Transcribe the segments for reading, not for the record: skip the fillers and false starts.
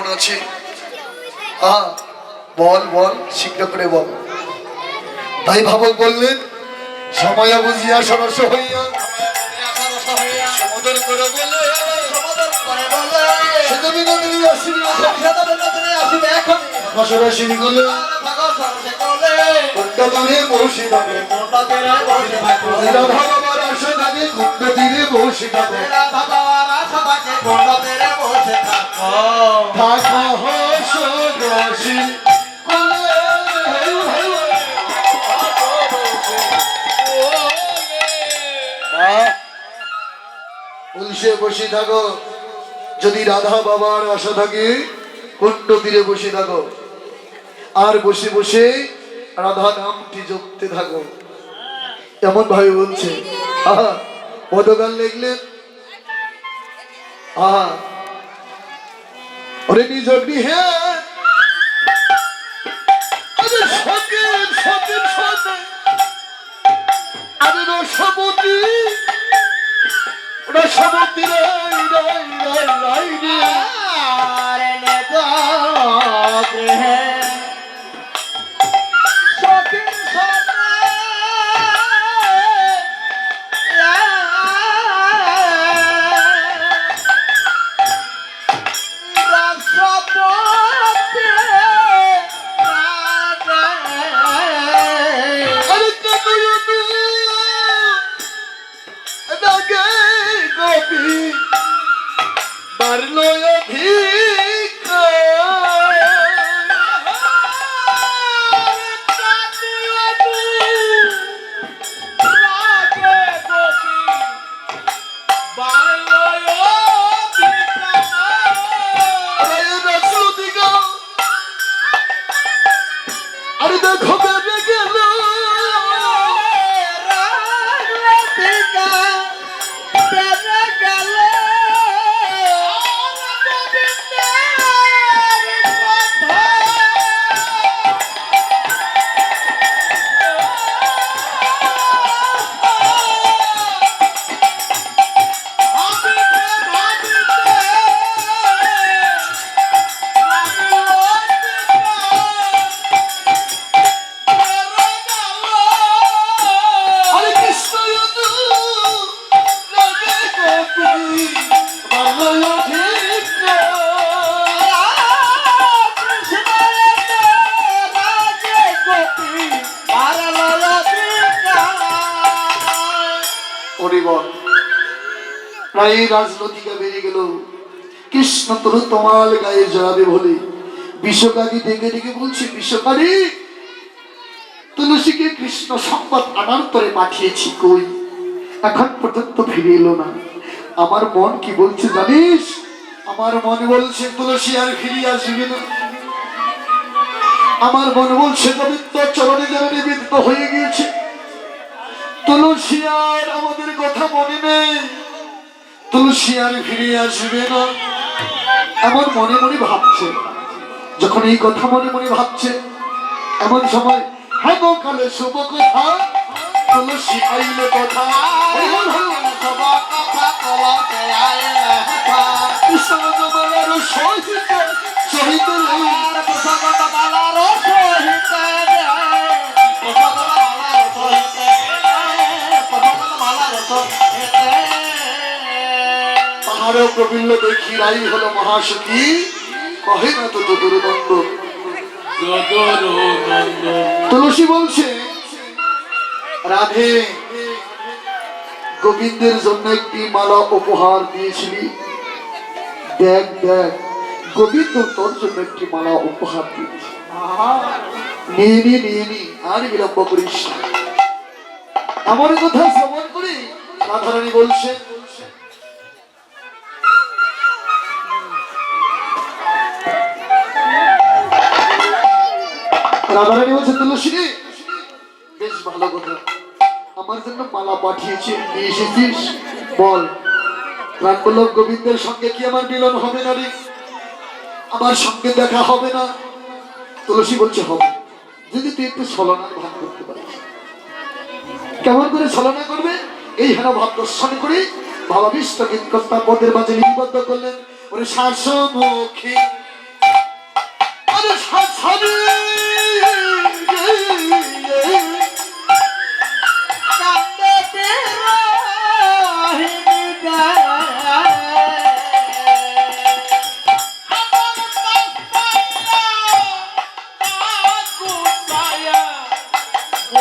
কেমন আছে? বল বল, শীঘ্র করে বল। তাই ভাবক বললেন, সময় বুঝিয়া সরস হইয়া সমদর করে বলে উলসে বসে থাকো। যদি রাধা বাবার আশা থাকে কুণ্ড তীরে বসে থাকো, আর বসে বসে রাধা নামটি জপতে থাকো। এমন ভাবে বলছে। পদগান লিখলেন, ওরে নিজ গৃহে আমি রসমতি রসমতি প্রায় রাজনৈতিকা বেরিয়ে গেল। কৃষ্ণ তরু তোমাল গায়ে জড়াবে বলে বিশ্বকালী ডেকে ডেকে বলছে, বিশ্বকালী তুলসীকে কৃষ্ণ সংবাদ আনার পরে পাঠিয়েছি, কই এখন পর্যন্ত ফিরে এলো না। আমার মন কি বলছে জানিস? আমার মন বলছে তুলসী আর ফিরে আসবে না। আমার মন বলছে গোবিন্দ চরণে যেন নিবেদিত হয়ে গিয়েছে, তুলসী আর আমাদের কথা মনে নেই, তুলসী আর ফিরে আসবে না। এমন মনে মনে ভাবছে। যখন এই কথা মনে মনে ভাবছে, এমন সময় হ্যাঁ গো কালে শুভ কথা তুলসী আইল কথা সহিত পাহাড়ে প্রবীল্য দেখি রাই হলো মহাসখী, কহে না তো দুর্গন্ধ। তুলসী বলছে, রাধে গোবিন্দের জন্য একটি মালা উপহার দিয়েছিলি, দেখ দেখ গোবিন্দ তোর জন্য একটি মালা উপহার দিয়েছে, নিয়ে নি নিয়ে নি, আর বিলম্ব করিস। আমার কথা শ্রবণ করি রাধারানী বলছে, রাধারানী বলছে, তুলসী বেশ ভালো কথা, আমার জন্য মালা পাঠিয়েছে, নিয়ে এসেছিস, বল প্রাণবল্লভ গোবিন্দের সঙ্গে কি আমার মিলন হবে না রে? আমার সঙ্গে দেখা হবে না? তুলসী বলছে হবে, যদি তুই একটু ছলনার ভাব করতে পারিস। কেমন করে ছলনা করবে? এই হেন ভাব দর্শন করে বাবা বিষ্ণু কীর্তন পদের মাঝে লিপিবদ্ধ করলেন। ওরে শাসমুখী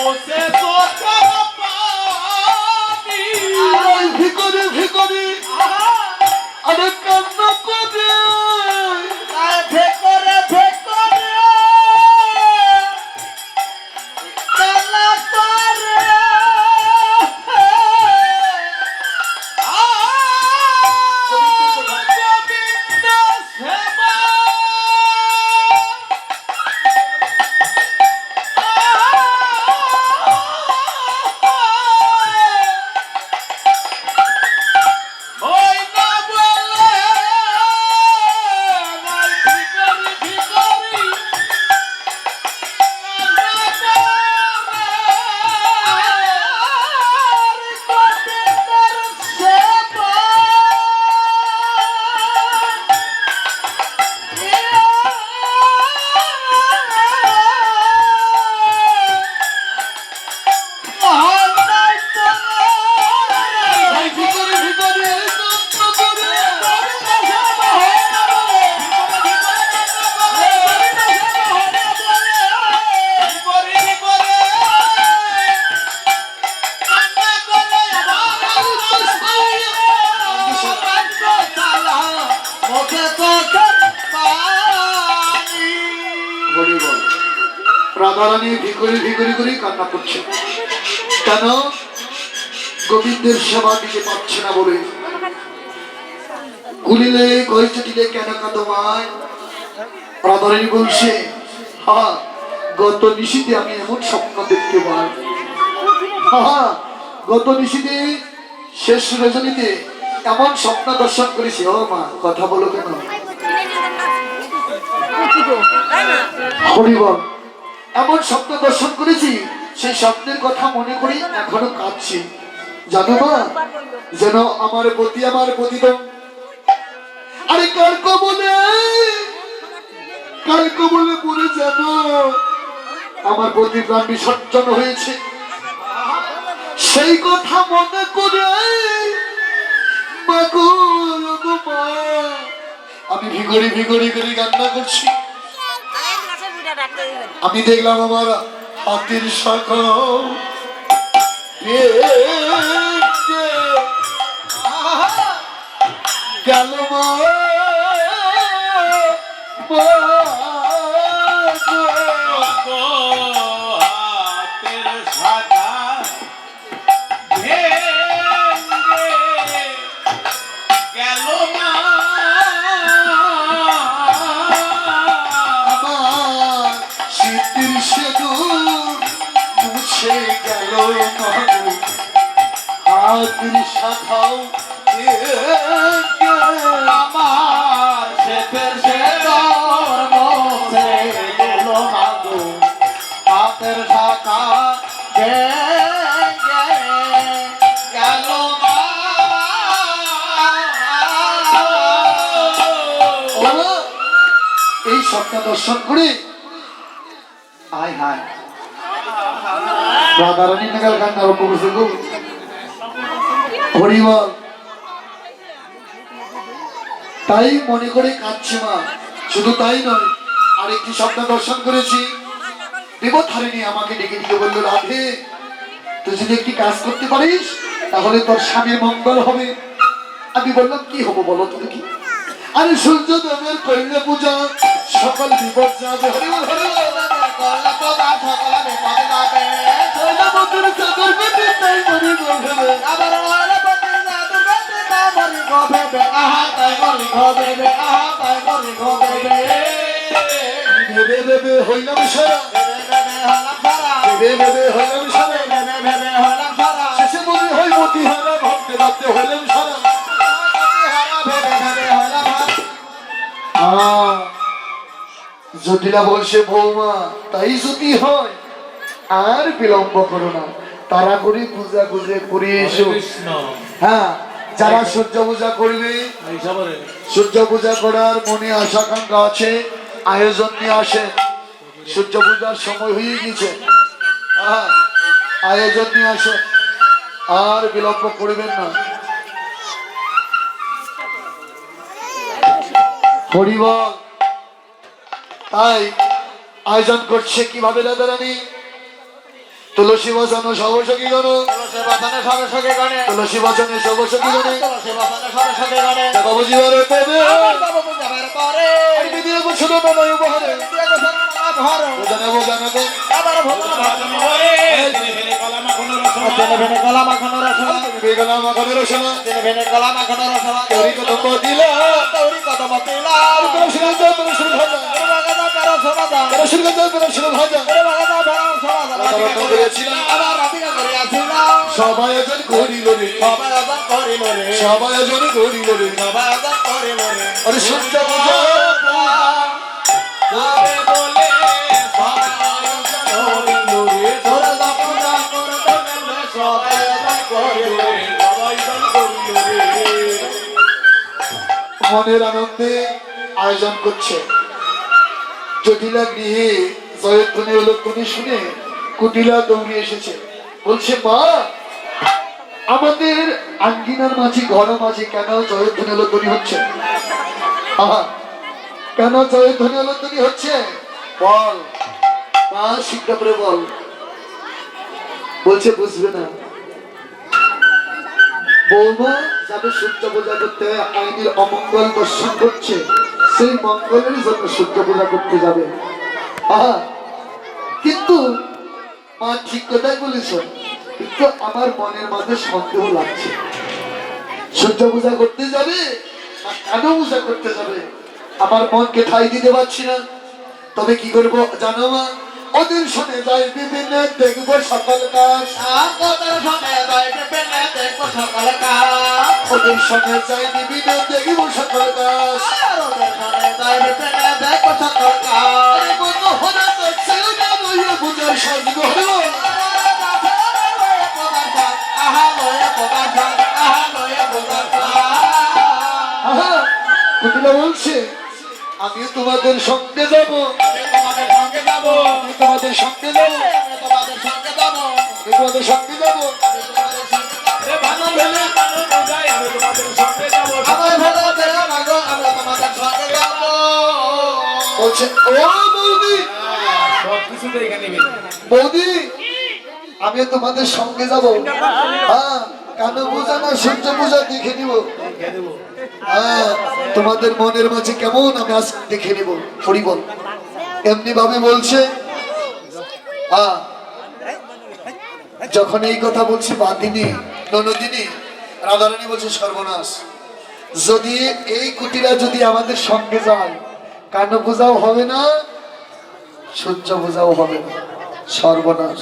মোসে চোখের পানি ওই ভিখারি ভিখারি আরে কান্না করে ভেতরে ভেতরে কান্না করে গোবিন্দ সেবা ওই না বলে নাই ভিখারি ভিখারি ওই ভিখারি ভিখারি আরে কান্না করে বলি বল রাধারানী ভিখারি ভিখারি করে কান্না করছে কেন গোবিন্দের সেবা দিতে পারছে না বলে কুলিলে কয়েছে দিলে কেন তোমায় রাধারানী বলছে হ্যাঁ গত নিশীতে আমি এমন স্বপ্ন দেখতে পাই হ্যাঁ গত নিশীতে শেষ রজনীতে এমন স্বপ্ন দর্শন করেছি ও মা কথা বলো কেন হরিবল এমন স্বপ্ন দর্শন করেছি সেই স্বপ্নের কথা মনে করি এখনো কাঁদছি জানো মা যেন আমার প্রতি তো আরে কার কবলে পড়ে যেন আমার প্রতি প্রাণ বিসর্জন হয়েছে সেই কথা মনে করে মা গো মা আমি ভিখারি ভিখারি করে কান্না করছি আমি দেখলাম আমার হাতের শাখা গেল মা হাতের শাখা ভেঙে গেল মা আমার শীতের সেদুর মুছে গেল হাতের শাখাও আমার সেতের সেদর মোছে গেল মাগো হাতের শাখা ভেঙে গেল মা এই স্বপ্ন দর্শন করে আয় হায় রাধারানী নাগাল গান আরম্ভ করছে গো হরিবল তাই মনে করে কাঁদছি মা শুধু তাই নয় আরেকটি স্বপ্ন দর্শন করেছি দেবতারিণী আমাকে ডেকে ডেকে বললো রাধে তুই যদি একটি কাজ করতে পারিস তাহলে তোর স্বামীর মঙ্গল হবে আমি বললাম কি হবো বলো তুমি কি আরে সূর্য দেবের করলে পূজা সকল বিপদ যাবে হরিবল হরিবল মন্দির চাদর পেতে তাই মনে করবে ভেবে ভেবে হইলাম সারা ভেবে ভেবে হইলাম সারা শেষে মনে হয় মতিহারা ভাবতে ভাবতে হইলাম সারা জটিলা বলছে বৌমা তাই যদি হয় আর বিলম্ব করো না তারা করে পূজা করে এসো হ্যাঁ যারা সূর্য পূজা করবে সূর্য পূজা করার মনে আশাকাঙ্ক্ষা আছে আয়োজন নিয়ে আসে সূর্য পূজার সময় হয়ে গেছে আয়োজন নিয়ে আসে আর বিলম্ব করবেন না হরিবল তাই আয়োজন করছে কিভাবে রাধারানী তুলসী বাজানো সবসখী গণ, তুলসী বাসনে সবে সবে গণে, তুলসী বাজানে সবসখী গণে, তুলসী বাসনে সবে সবে গণে, বাবু জীবন তবে আমার বাবা বুঝাবার পরে, বিধির বছর নয় উপহারে দিয়ে গেছেন না ধর, জানাবো জানাবো আবার ভোজন ভাজন করে, তিনি ভেনে কলা মাখনো রসনা, তিনি ভেনে কলা মাখনো রসনা, বেগলা মাখনের রসনা তিনি ভেনে কলা মাখনো রসনা, কেউরি কদম দিলা তৌরি কদম তিলা, তুলসী গাছ তুলসী ভাজা ওরে বাগাদা পেরা সোনাদা, তুলসী গাছ তুলসী ভাজা ওরে বাগাদা পেরা সোনাদা, রাধারত্ন করেছিলাম আবার রাধিকা করিয়াছিলাম, সবাই আয়োজন করিল রে সবাই আজান করিল রে, সবাই আয়োজন করিল রে সবাই আজান করিল রে, আরে সূর্য পূজা যাবে বলে সবাই আয়োজন করিল রে, তোরা পূজা করতে গেলে সবাই আজান করিল রে, সবাই আজান করিল রে। মনের আনন্দে আয়োজন করছে জটিলা গৃহে জয়ধ্বনি উলধ্বনি শুনে কুটিলা দৌড়ে এসেছে, বলছে মা আমাদের আঙ্গিনার মাঝে ঘর মাঝে কেন জয়ধ্বনি উলধ্বনি হচ্ছে? আহা, কেন জয়ধ্বনি উলধ্বনি হচ্ছে বল মা, শীঘ্র করে বল। বলছে বুঝবে না, বৌমা যাবে সূর্য পূজা করতে, আইনের অমঙ্গল দর্শন করছে, সেই মঙ্গলের জন্য সূর্য পূজা করতে যাবে। আহা, কিন্তু মা ঠিক কথাই বলেছ, কিন্তু আমার মনের মাঝে সন্দেহ লাগছে, সূর্য পূজা করতে যাবে না কেন পূজা করতে যাবে, আমার মনকে ঠাই দিতে পারছি না। তবে কি করবো জানো মা, ওদের শুনে যাই বিভিন্ন দেখবো সকল কাজ, আর তোদের সঙ্গে যাইবে পেলে দেখবো সকালে কাজ, ওদের সঙ্গে যাই বিভিন্ন দেখবো সকল কাজ। আর ওদের সঙ্গে যাইবে পেলে দেখবো সকালে কাজ। আরে বন্ধু হঠাৎ দেখছেও না নইয়ে পূজার সাজগো হলো। আহা, কুটিলা বলছে আমিও তোমাদের সঙ্গে যাব, আমি তোমাদের সঙ্গে যাব, আমি তোমাদের সঙ্গে যাব। বলছে ও বৌদি, বৌদি আমিও তোমাদের সঙ্গে যাব, হ্যাঁ কেন পূজা না সূর্য পূজা দেখে নিব, হ্যাঁ তোমাদের মনের মাঝে কেমন আমি আজ দেখে নিব হরিবল। এমনি ভাবে বলছে, হ্যাঁ যখন এই কথা বলছি বাদিনী ননদিনী রাধারানী বলছে সর্বনাশ, যদি এই কুটিরা যদি আমাদের সঙ্গে যায় কেন পূজাও হবে না সূর্য পূজাও হবে না, সর্বনাশ।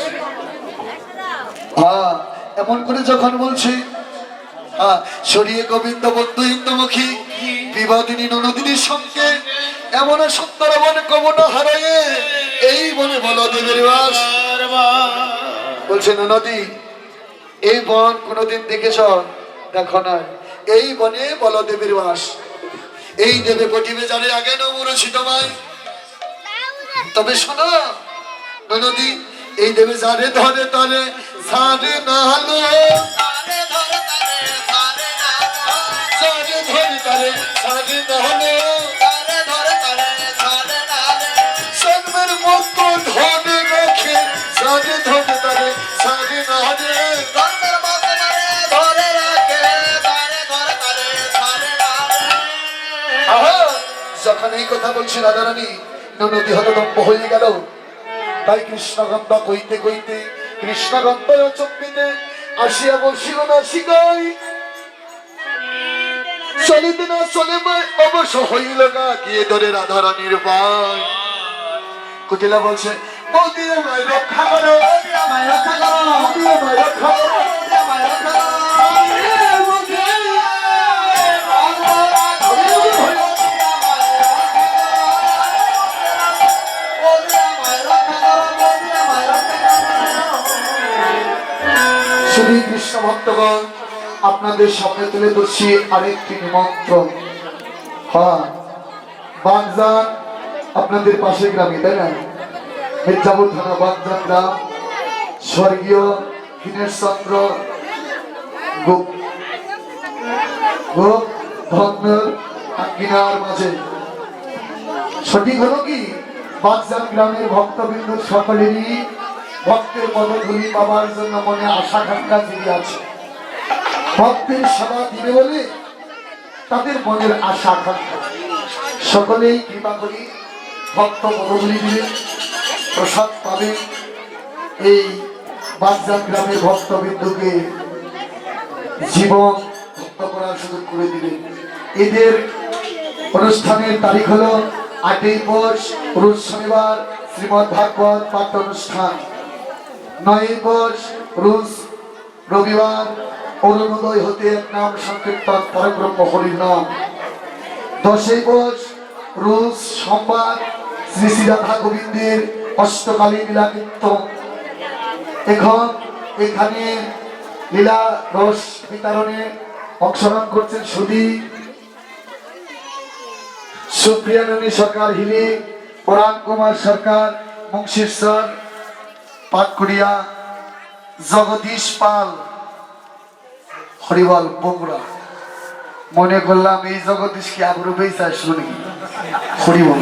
হ্যাঁ এমন করে যখন বলছি, হ্যাঁ সরিয়ে গোবিন্দ বন্ধু ইন্দুমুখী বিবাদিনী ননদিনীর সঙ্গে এমন সুন্দর বন কবন হারাইয়ে এই বনে বলদেবের বাস। বলছে নদী এই বন কোনদিন দেখেছ? দেখো না, এই বনে বলদেবের বাস, এই দেবে পটিবে জানে আগে নমরছি তোমায়। তবে শোনো নদী, এই দেবে জানে ধরে তরে সারে না হলো, জানে ধরে তরে সারে না হলো, সন্মের মতো ধরে রেখে সারে ধরে তরে সারে না হলে। যখন এই কথা বলছি রাধারানী নদী হতদম্ব হয়ে গেল। তাই কৃষ্ণগন্ধ কইতে কইতে কৃষ্ণগন্ধ চম্পিতে আসিয়া বসিল না শিখাই, চলিতে না চলে অবশ্য হইল গা গিয়ে ধরে রাধারানীর পায়। কুটিলা বলছে বৌদি আমায় রক্ষা করো, বৌদি আমায় রক্ষা করো। শ্রী কৃষ্ণ ভক্তগণ আপনাদের সামনে তুলে ধরছি আরেকটি নিমন্ত্রণ। হ্যাঁ বাগজান আপনাদের পাশে গ্রামে, তাই না? মির্জাপুর থানা বাগজান গ্রাম, স্বর্গীয় দীনেশ চন্দ্র ধন্যর আঙ্গিনার মাঝে। সঠিক হলো কি বাগজান গ্রামের ভক্তবৃন্দ সকলেরই ভক্তের পদধূলি পাবার জন্য মনে আশা আকাঙ্ক্ষা জেগে আছে। ভক্তের সেবা দিবে বলে তাদের মনের আশা আকাঙ্ক্ষা। সকলেই কৃপা করি ভক্ত পদধূলি দিলে প্রসাদ পাবে। এই বাগজা গ্রামের ভক্তবৃন্দকে জীবন মুক্ত করার সুযোগ করে দিলেন। এদের অনুষ্ঠানের তারিখ হলো 8ই পৌষ রোজ শনিবার শ্রীমদ্ ভাগবত পাঠ অনুষ্ঠান। 9ই পৌষ রোজ রবিবার অরুণোদয় হতে নাম সংকীর্তন পরব্রহ্ম হরির নাম। 10ই পৌষ রোজ সোমবার শ্রী শ্রী রাধা গোবিন্দের অষ্টকালী লীলা কীর্তন। এখন এখানে লীলা রস বিতরণে অংশগ্রহণ করছেন সুধী, সুপ্রিয়ানন্দী সরকার হিলি, পরাণ কুমার সরকার মুন্সিরসর, পাটকুড়িয়া, জগদীশ পাল হরিবল বগুড়া। মনে করলাম এই জগদীশ কি আবরু বেসা শুনি হরিবল,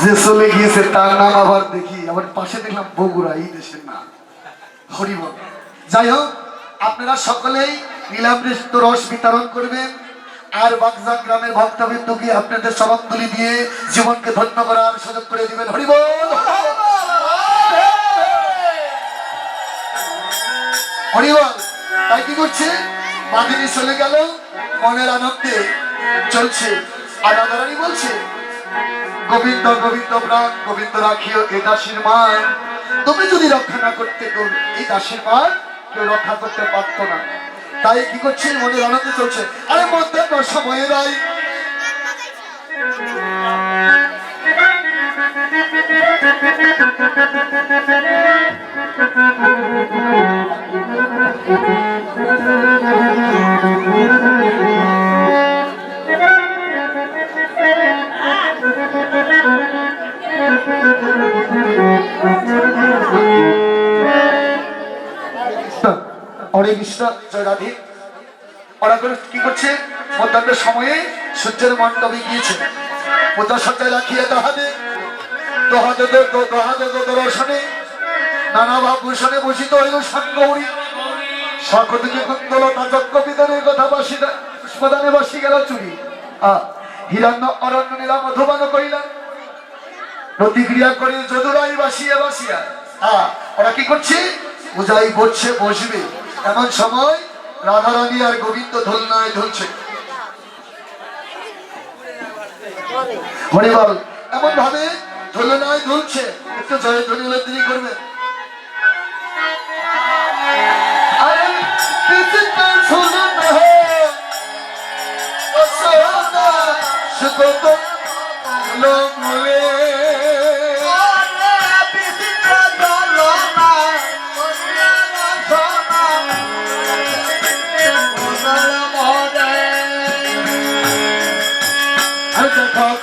যে চলে গিয়েছে তার নাম আবার দেখি, আবার পাশে দেখলাম বগুড়া, এই দেশের নাম হরিবল। যাই হোক, আপনারা সকলেই লীলামৃত রস বিতরণ করবেন আর বাগজা গ্রামের ভক্তবৃন্দকে আপনাদের সবাঙ্গুলি দিয়ে জীবনকে ধন্য করার সুযোগ করে দিবেন। হরিবল হরিবল। তাই কি করছে, বাঁধিনী চলে গেল, মনের আনন্দে চলছে। আর রাধারানী বলছে, গোবিন্দ গোবিন্দ প্রাণ গোবিন্দ রাখিও এ দাসীর মান। তুমি যদি রক্ষা না করতে, এই দাসীর মান কেউ রক্ষা করতে পারতো না। তাই কি করছে, মনের আনন্দে চলছে। আরে মধ্যে সময় নাই, হরে কৃষ্ণ জয় রাধে। ওরা কি করছে, মধ্যাহ্নের সময়ে সূর্যের মণ্ডপে গিয়েছে, পূজা সজ্জায় রাখিয়ে দহাদে দহাদে দহাদে দর্শনে নানা ভাবভূষণে বসিত হইল সাঙ্গৌরী। সকদিকে কুন্দলতা যজ্ঞ বিধানের কথা বাসি পুষ্পদানে বাসি গেল চুরি। হিরণ্য অরণ্য নীলা মধুবান করিলাম, প্রতিক্রিয়া করে যদুরাই বাসিয়া বাসিয়া। ওরা কি করছে, পূজাই বসছে বসবে। এমন সময় রাধারানী আর গোবিন্দ ধুলনায় ধুলছে। হরিবল এমন ভাবে ধুলনায় ধুলছে, একটু জয় ধ্বনি হলে তিনি করবেন।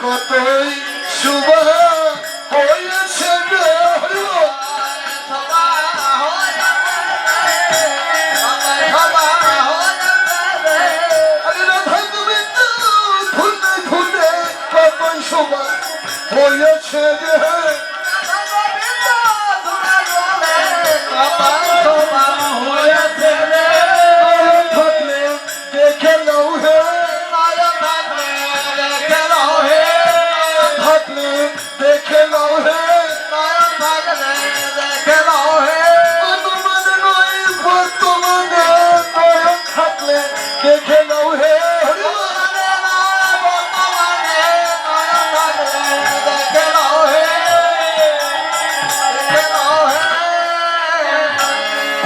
কতই শুভ হয়েছে হয়েছে থাকলে দেখে নাও হে, থাকলে দেখে নাও হে, বর্তমানে নয় বর্তমানে নয়ন থাকলে দেখে নাও হে।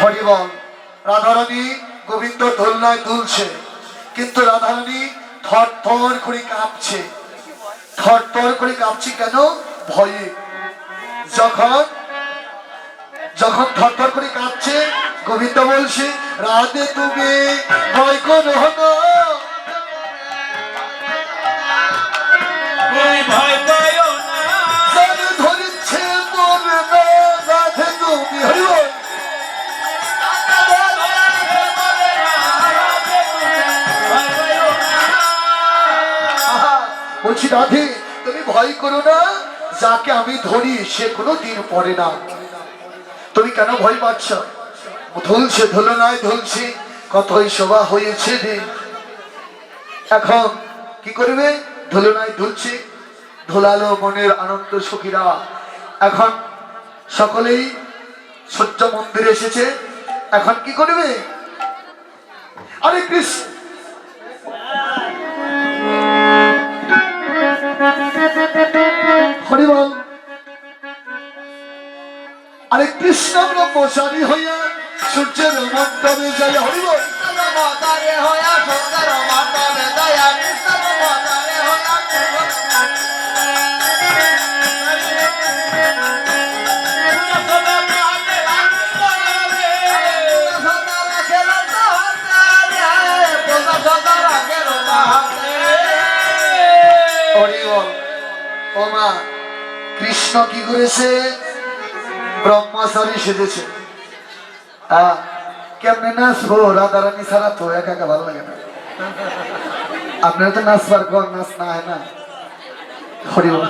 হরিবল। রাধারানী গোবিন্দ দোলনায় দুলছে, কিন্তু রাধারানী থর থর করে কাঁপছে। থর থর করে কাঁপছে কেন, ভয়ে। যখন যখন থর থর করে কাঁপছে, গোবিন্দ বলছে, রাধে তুমি ভয় করো না, ভয় পাইও না, ধরেছে মরবে রাধে তুমি। হরিবল। বলছি রাধে তুমি ভয় করো না, যাকে আমি ধরি সে কোনো দিন পড়ে না। তুমি কেন ভয় পাচ্ছ? ধুলছে ধুলনায় ধুলছে, কতই শোভা হয়েছে দিন। এখন কি করবে? ধুলনায় ধুলছে, ধুলালো মনের আনন্দ সখীরা। এখন সকলেই সূর্য মন্দিরে এসেছে, এখন কি করবে? আরে কৃষ্ণ, হরিবল। আরে কৃষ্ণ ব্রহ্মচারী হইয়া সূর্যের মণ্ডপে যায়। হরিবল। হরিবল। ও মা, কৃষ্ণ কি করেছে? ব্রহ্মচারী সেজেছে। কেমনে নাচবো? রাধারানী ছাড়া তো একা একা ভালো লাগে না। আপনারা তো নাচবার কর, নাচ না হয় না। হরিবল।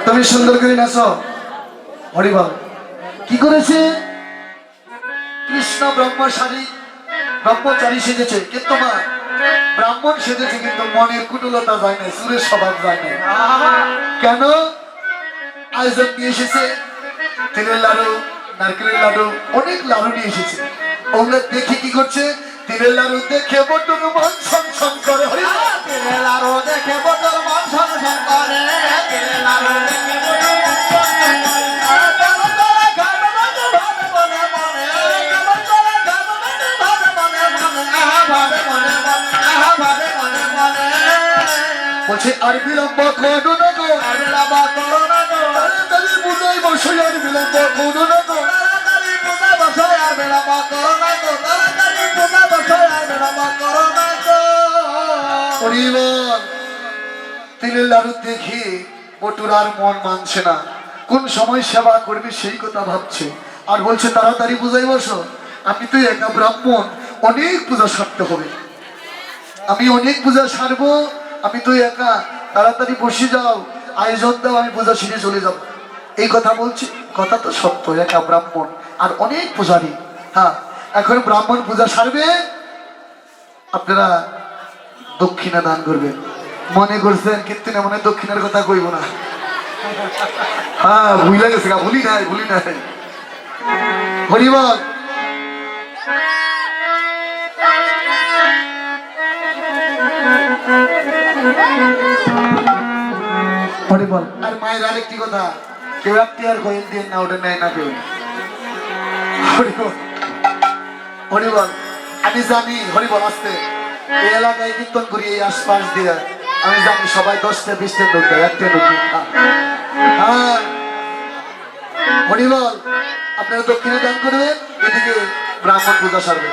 তুমি সুন্দর করে নাচো। হরিবল। কি করেছে? কৃষ্ণ ব্রহ্মচারী সেজেছে, কিন্তু মা ব্রাহ্মণ সেজেছে, কিন্তু মনের কুটুলতা যায় না, সুরের স্বভাব যায় না। কেন? আয়োজন নিয়ে এসেছে তিলের লাড়ু, নারকেলের লাড়ু, অনেক লাড়ু নিয়ে এসেছে। ওগুলো দেখে কি করছে? তিলের লাড়ু দেখে বটুর মন ছনছন করে। তিলের লাড়ু দেখে বটুর মন ছনছন করে। তিলের লাড়ু দেখে বটুর মন ছনছন করে। বলছে আর বিলম্ব করো না গো, আর বিলম্ব করো না গো, তাড়াতাড়ি বুঝাই বসো, আর বিলম্ব করো না গো, তাড়াতাড়ি বুঝাই বসো, আর বিলম্ব করো না গো, তাড়াতাড়ি বুঝাই বসো, আর বিলম্ব করো না গো। পরিবার তিলের লাড়ু দেখে বটুর আর মন মানছে না, কোন সময় সেবা করবে সেই কথা ভাবছে, আর বলছে তাড়াতাড়ি বুঝাই বসো, আমি তো একা ব্রাহ্মণ, অনেক পূজা সারতে হবে, আমি অনেক পূজা সারবো, আমি তো একা, তাড়াতাড়ি বসে যাও, আয়োজন দাও, আমি পূজা সেরে চলে যাব। এই কথা বলছি, কথা তো সত্য, একা ব্রাহ্মণ আর অনেক পূজারী। হ্যাঁ, এখন ব্রাহ্মণ পূজা সারবে, আপনারা দক্ষিণা দান করবেন। মনে করছেন কিন্তু না, মনে দক্ষিণার কথা কইব না। হ্যাঁ, ভুলে গেছে, ভুলি নাই, ভুলি নাই। হরিবল। হরিবল। আর মায়ের আরেকটি কথা, কেউ আপনি আর কয়েন দিয়ে না, ওটা নেয় না কেউ। হরিবল। হরিবল। আমি জানি, হরিবল আসতে এই এলাকায় কীর্তন করি, এই আশপাশ দিয়ে আমি জানি সবাই 10টা 20টা লোক দেয়, 1টা লোক। হ্যাঁ, হরিবল। আপনারা দক্ষিণে দান করবেন, এদিকে ব্রাহ্মণ পূজা সারবে।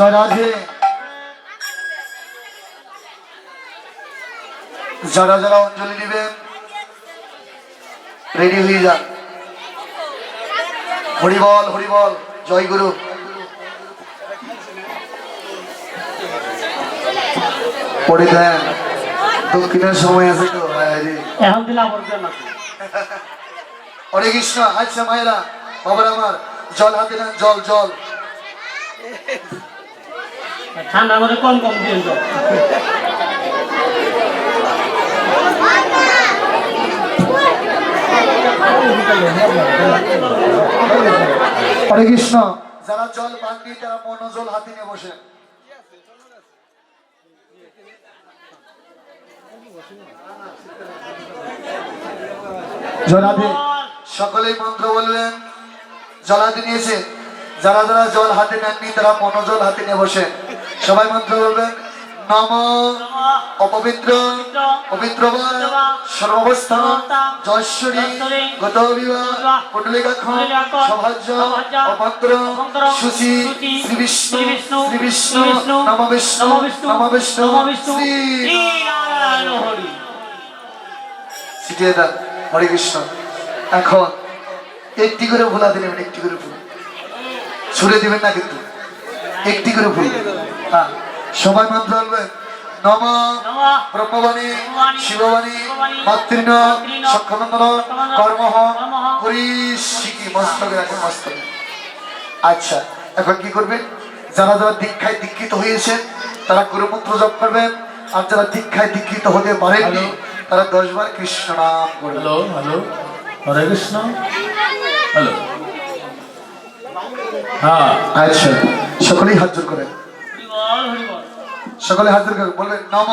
জয় রাধে। যারা যারা অঞ্জলি নেবেন রেডি হয়ে যান। হরিবল হরিবল, জয় গুরু। পড়ে দেন, দক্ষিণের সময় আছে তো। এখন দিলে আমার জন্য হরে কৃষ্ণ। আচ্ছা মায়েরা বাবার আমার, জল হাতে নেন, জল জল। ঠান্ডার মধ্যে কম কম দিয়ে দাও। হরে কৃষ্ণ। যারা জল পাননি তারা মনোজল হাতে নিয়ে বসেন। জয় রাধে। সকলেই মন্ত্র বলবেন। জল হাতে নিয়েছে, যারা যারা জল হাতে নেননি তারা মনোজল হাতে নিয়ে বসে সবাই মন্ত্র বলবেন। নম অপবিত্র পবিত্র সর্বাবস্থা জয়শ্বরী গত বিবাহ পুণ্ডলিকাক্ষ সভাজ্য অভদ্র সুচি শ্রী বিষ্ণু শ্রী বিষ্ণু নম বিষ্ণু নম বিষ্ণু শ্রী ছিটিয়ে দেন। হরে কৃষ্ণ। এখন একটি করে ভোলা দিলেন, একটি করে ফুল ছুড়ে দিবেন না কিন্তু, একটি করে ফুল। হ্যাঁ, সবাই মন্ত্র বলবেন। নম ব্রহ্মবাণী শিববাণী মাতৃণ সক্ষমন্দন কর্মহ হরিষিকি মস্তকে রাখেন, মস্তকে। আচ্ছা, এখন কি করবেন? যারা যারা দীক্ষায় দীক্ষিত হয়েছেন তারা গুরুমন্ত্র জপ করবেন, আর যারা দীক্ষায় দীক্ষিত হতে পারেননি তারা 10 বার কৃষ্ণ নাম করবেন। হ্যালো হ্যালো, হরে কৃষ্ণ। হ্যালো, হ্যাঁ। আচ্ছা, সকলেই হাত জোর করেন, হরিবল হরিবল। সকলে হাত জোর করেন, বলবেন নম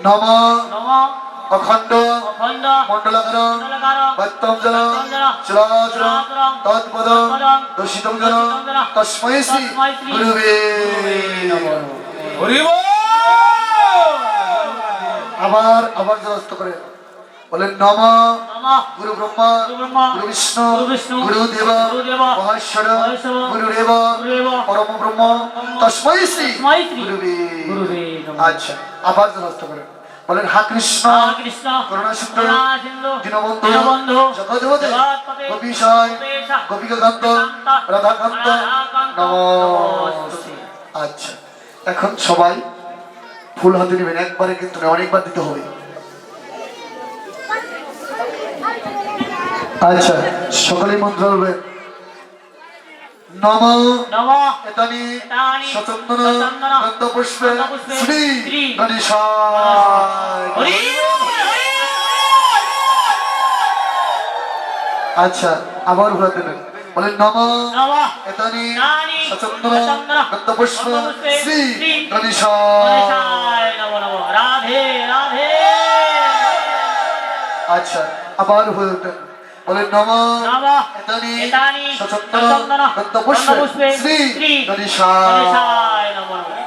নম নম অখণ্ড অখণ্ড মণ্ডলাকার মণ্ডলাকার বত্তম জন চলাচল তৎপদ দোষিতম জন তস্মৈ শ্রী গুরুবে নমঃ। হরি বল। আবার আবার জলস্থ করে বলেন নম নমঃ গুরু ব্রহ্মা গুরু ব্রহ্মা গুরু বিষ্ণু গুরু বিষ্ণু গুরুদেব গুরুদেব মহেশ্বর মহেশ্বর গুরুদেব গুরুদেব পরম ব্রহ্ম তস্মৈ শ্রী তস্মৈ শ্রী গুরুবে গুরুবে নমঃ। আচ্ছা, আবার জলস্থ করে বলেন হা কৃষ্ণ হরে কৃষ্ণ করুণা সিন্ধু করুণা সিন্ধু দীনবন্ধু দীনবন্ধু জগৎপতে জগৎপতে গোপীশয় গোপীশা গোপিকাকান্ত রাধাকান্ত রাধাকান্ত নমস্তে। আচ্ছা, এখন সবাই ফুল হাতে নেবেন, একবারে কিন্তু না, অনেকবার দিতে হবে। আচ্ছা, সকলেই মন্ত্র বলবেন। নম নমঃ এতানি এতানি সচন্দন সচন্দন গন্ধপুষ্পে গন্ধপুষ্পে শ্রী শ্রী গণেশায়। হরি আচ্ছা, আবার ঘুরে দেবেন, বলেন নম নমঃ এতানি এতানি সচন্দন সচন্দন গন্ধপুষ্পে গন্ধপুষ্পে শ্রী শ্রী গণেশায়। গণেশায় নমঃ নমঃ। রাধে রাধে। আচ্ছা, আবার ঘুরে দেবেন, বলেন নম নমঃ এতানি এতানি সচন্দন সচন্দন গন্ধপুষ্পে গন্ধপুষ্পে শ্রী শ্রী গণেশায়। গণেশায় নমঃ নমঃ।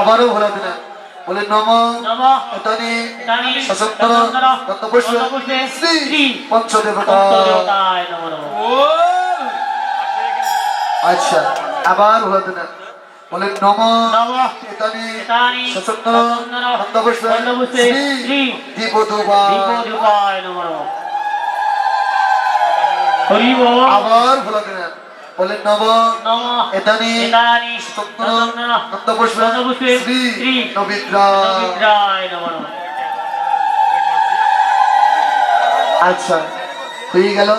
আবারও ঘোরা দিলেন, বলেন নম নমঃ এতানি এতানি সচন্দন সচন্দন গন্ধপুষ্পে গন্ধপুষ্পে শ্রী শ্রী পঞ্চদেবতা। পঞ্চদেবতায় নমঃ নমঃ। আচ্ছা, আবার ঘোরা দিলেন, বলেন নম নমঃ এতানি এতানি সচন্দন সচন্দন গন্ধপুষ্পে গন্ধপুষ্পে শ্রী শ্রী দীপদুবা। দীপদূপায় নমঃ নমঃ। হরি বল। আবার ঘোরা দিলেন, বলেন নম নমঃ এতানি এতানি সচন্দন সচন্দন গন্ধপুষ্পে গন্ধপুষ্পে শ্রী শ্রী নবিদ্রা। নবিদ্রায় নমঃ নমঃ। আচ্ছা, হয়ে গেল।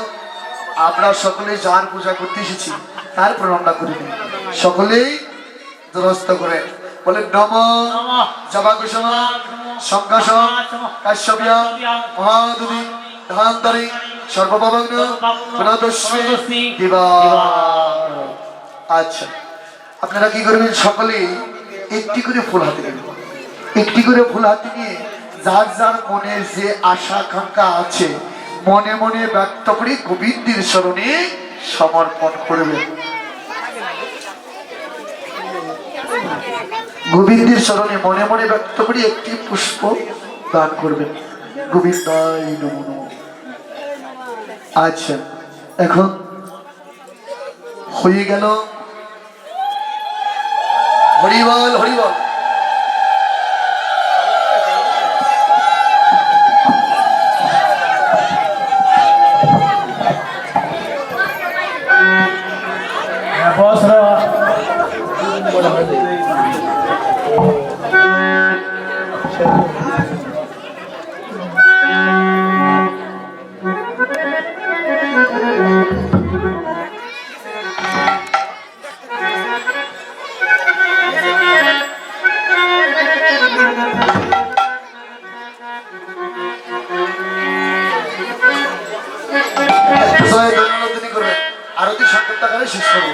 আমরা সকলে যার পূজা করতে এসেছি তার প্রণামটা করে নিই। সকলেই দুরস্ত করে বলেন নম নমঃ জবা কুসুম সংকাশ কাশ্যপিয়া মহাদুবি ধান্তরি সর্বভগ্ন গুণদস্মী দিবা। আচ্ছা, আপনারা কি করবেন? সকলেই একটি করে ফুল হাতে নেবেন, একটি করে ফুল হাতে নিয়ে যার যার মনের যে আশা আকাঙ্ক্ষা আছে মনে মনে ব্যক্ত করে গোবিন্দের চরণে সমর্পণ করবেন। গোবিন্দের চরণে মনে মনে ব্যক্ত করে একটি পুষ্প দান করবেন। গোবিন্দায় নমো নমঃ। আচ্ছা, এখন হয়ে গেল। হরিবল হরিবল। বস রা আরতি সংক্ষিপ্ত আকারে শেষ করবো।